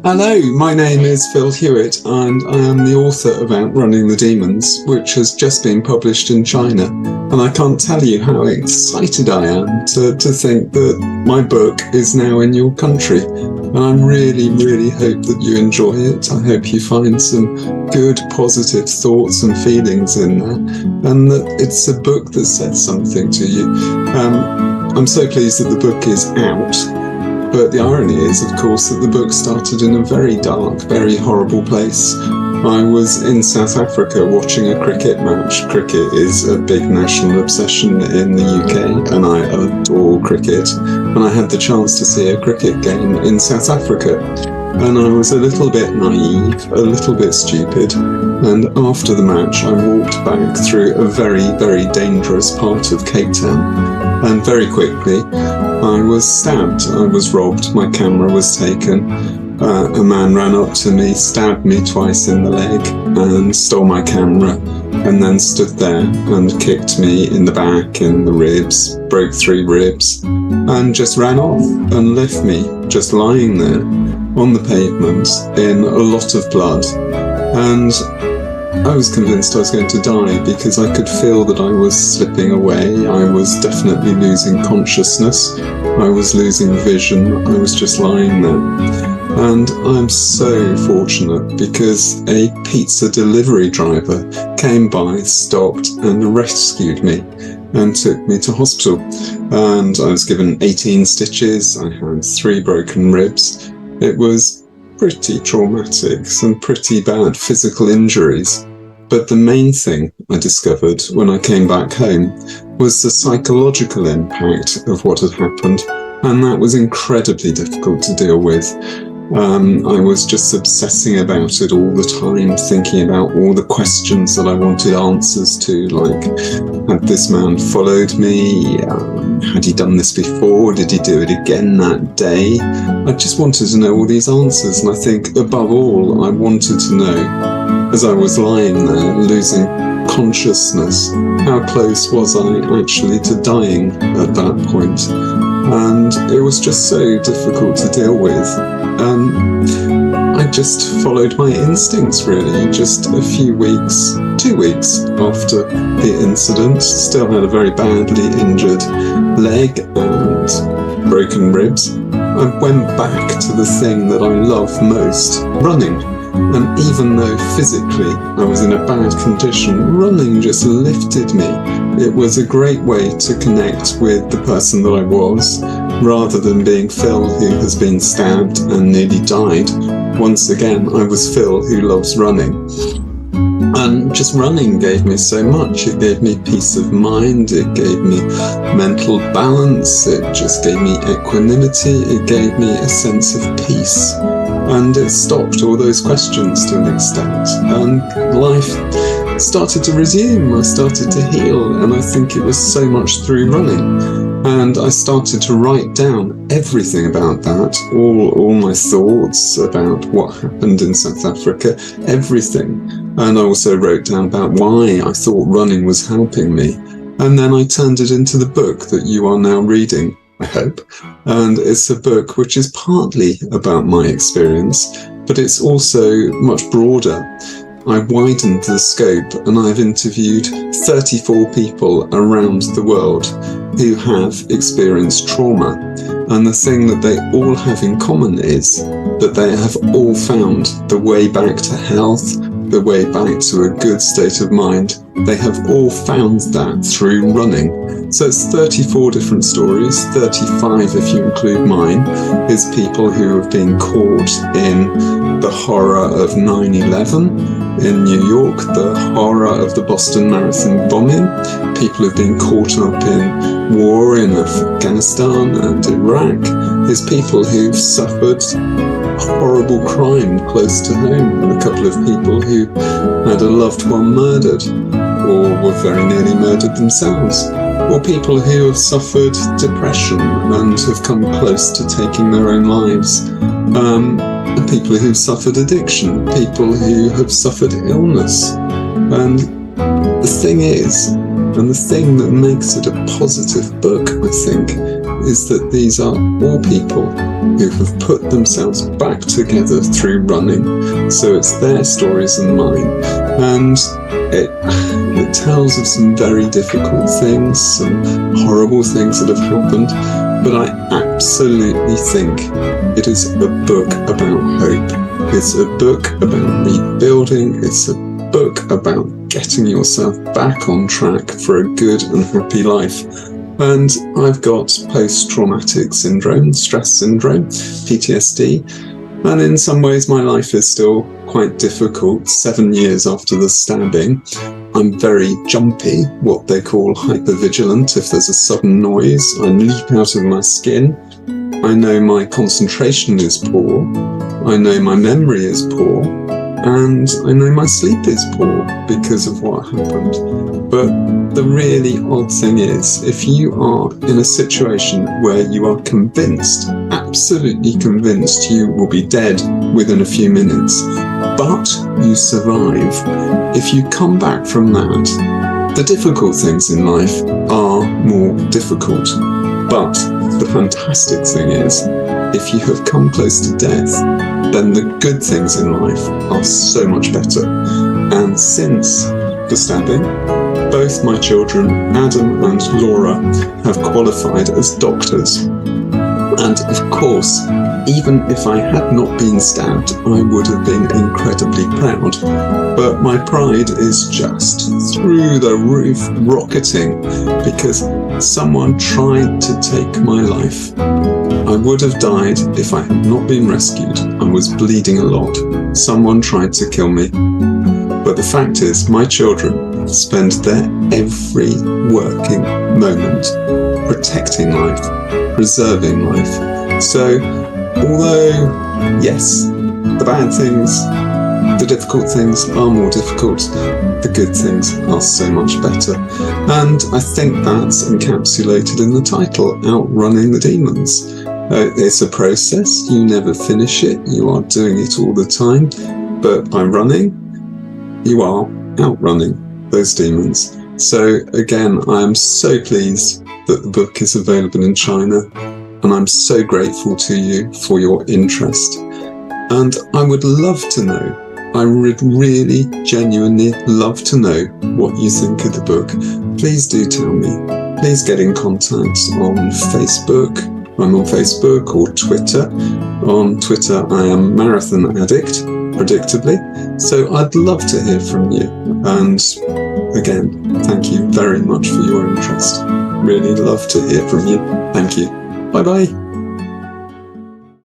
Hello, my name is Phil Hewitt and I am the author of Outrunning the Demons, which has just been published in China. And I can't tell you how excited I am to think that my book is now in your country. And I really hope that you enjoy it. I hope you find some good, positive thoughts and feelings in there, and that it's a book that says something to you. I'm so pleased that the book is out. But the irony is, of course, that the book started in a very dark, very horrible place. I was in South Africa watching a cricket match. Cricket is a big national obsession in the UK, and I adore cricket. And I had the chance to see a cricket game in South Africa. And I was a little bit naive, a little bit stupid. And after the match, I walked back through a very dangerous part of Cape Town. And very quickly, I was stabbed. I was robbed. My camera was taken. A man ran up to me, stabbed me twice in the leg, and stole my camera, and then stood there and kicked me in the back, in the ribs, broke 3 ribs, and just ran off and left me just lying there on the pavement in a lot of blood. And I was convinced I was going to die because I could feel that I was slipping away. I was definitely losing consciousness. I was losing vision. I was just lying there. And I'm so fortunate because a pizza delivery driver came by, stopped and rescued me and took me to hospital. And I was given 18 stitches. I had 3 broken ribs. It was pretty traumatic, some pretty bad physical injuries. But the main thing I discovered when I came back home was the psychological impact of what had happened, and that was incredibly difficult to deal with. I was just obsessing about it all the time, thinking about all the questions that I wanted answers to, like, had this man followed me? Had he done this before? Did he do it again that day? I just wanted to know all these answers, and I think above all, I wanted to know, as I was lying there losing consciousness, how close was I actually to dying at that point? And it was just so difficult to deal with. I just followed my instincts, really. Just a few weeks, 2 weeks after the incident, still had a very badly injured leg and broken ribs. I went back to the thing that I love most, running. And even though physically I was in a bad condition, running just lifted me. It was a great way to connect with the person that I was, rather than being Phil who has been stabbed and nearly died. Once again, I was Phil who loves running. And just running gave me so much. It gave me peace of mind, it gave me mental balance, it just gave me equanimity, it gave me a sense of peace. And it stopped all those questions to an extent. And life started to resume, I started to heal, and I think it was so much through running. And I started to write down everything about that, all my thoughts about what happened in South Africa, everything. And I also wrote down about why I thought running was helping me. And then I turned it into the book that you are now reading, I hope. And it's a book which is partly about my experience, but it's also much broader. I widened the scope and I've interviewed 34 people around the world who have experienced trauma. And the thing that they all have in common is that they have all found the way back to health, the way back to a good state of mind. They have all found that through running. So it's 34 different stories, 35 if you include mine, is people who have been caught in the horror of 9/11 in New York, the horror of the Boston Marathon bombing, people who've been caught up in war in Afghanistan and Iraq, is people who've suffered horrible crime close to home, a couple of people who had a loved one murdered or were very nearly murdered themselves, or people who have suffered depression and have come close to taking their own lives, people who've suffered addiction, people who have suffered illness. And the thing is, and the thing that makes it a positive book, I think, is that these are all people who have put themselves back together through running. So it's their stories and mine. And it tells of some very difficult things, some horrible things that have happened. But I absolutely think it is a book about hope. It's a book about rebuilding. It's a book about getting yourself back on track for a good and happy life. And I've got post-traumatic syndrome, stress syndrome, PTSD. And in some ways my life is still quite difficult. 7 years after the stabbing, I'm very jumpy, what they call hypervigilant. If there's a sudden noise, I leap out of my skin. I know my concentration is poor. I know my memory is poor. And I know my sleep is poor because of what happened. But the really odd thing is, if you are in a situation where you are convinced, absolutely convinced you will be dead within a few minutes, but you survive, if you come back from that, the difficult things in life are more difficult. But the fantastic thing is, if you have come close to death, then the good things in life are so much better. And since the stabbing, both my children, Adam and Laura, have qualified as doctors. And of course, even if I had not been stabbed, I would have been incredibly proud. But my pride is just through the roof, rocketing, because someone tried to take my life. I would have died if I had not been rescued. I was bleeding a lot. Someone tried to kill me. But the fact is, my children spend their every working moment protecting life, preserving life. So, although, yes, the bad things, the difficult things are more difficult, the good things are so much better. And I think that's encapsulated in the title, Outrunning the Demons. It's a process, you never finish it, you are doing it all the time, but by running, you are outrunning those demons. So again, I am so pleased that the book is available in China, and I'm so grateful to you for your interest. And I would love to know, I would really genuinely love to know what you think of the book. Please do tell me. Please get in contact on Facebook. I'm on Facebook or Twitter. On Twitter, I am Marathon Addict, predictably. So I'd love to hear from you. And again, thank you very much for your interest. Really love to hear from you. Thank you. Bye-bye.